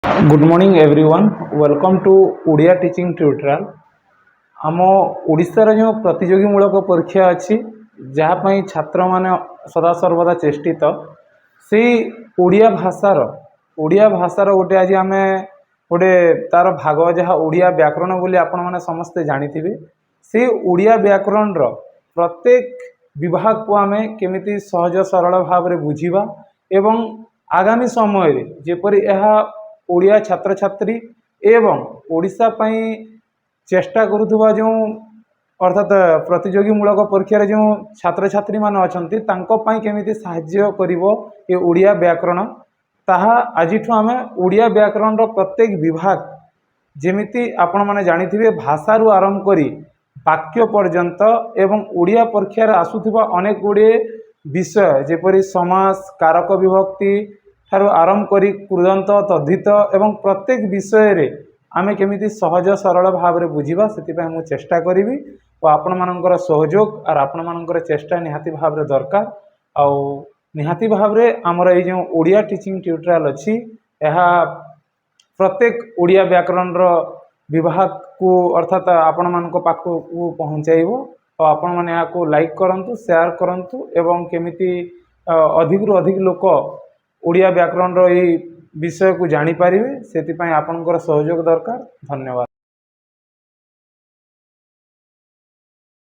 Good morning everyone. Welcome to Odia teaching tutorial. आम ओडिशार जो प्रतियोगीमूलक परीक्षा अच्छी जहाँपाई छात्र माने सदा सर्वदा चेष्टित से ओडिया भाषार गोटे आज आम गोटे तार भाग जहाँ ओडिया व्याकरण बोली आपण मैंने समस्ते जानी से ओडिया व्याकरण प्रत्येक विभाग को आम केमिति सहज सरल भाव में बुझा एवं आगामी समय जेपरी यह ओडिया छात्र छात्री एवं ओडिशा पई चेष्टा करुवा जो अर्थात प्रतियोगीमूलक परीक्षा जो छात्र छात्री मान अच्छी केमिति साहाय्य करिवो ये ओडिया व्याकरण ताहा आज आम ओडिया व्याकरण प्रत्येक विभाग जेमिति आपण माने जानिथिबे भाषा रु आरंभ करी वाक्य पर्यंत एवं ओडिया परीक्षा आसुथिबा अनेक गुड़े विषय जेपरी समास कारक विभक्ति ठारू आरंभ करी कृदंत तद्धित एवं प्रत्येक विषय रे आमे केमिति सहज सरल भाव में बुझा से मु चेष्टा करी और आपण मानकर सहयोग और आपण मानकर चेष्टा निहाती भाव में दरकार आउ निहाती भाव में आमर ये जो ओडिया टीचिंग ट्यूटोरियल अच्छी यह प्रत्येक ओडिया व्याकरण विभाग को अर्थात आपण मानक पाखु पहुँचाइबो और आपण माने याको लाइक करंतु शेयर करंतु एवं केमिति अधिक रु अधिक लोक ओडिया व्याकरण विषय को जानी पारिबे सेति पई आपनकर सहयोग दरकार। धन्यवाद।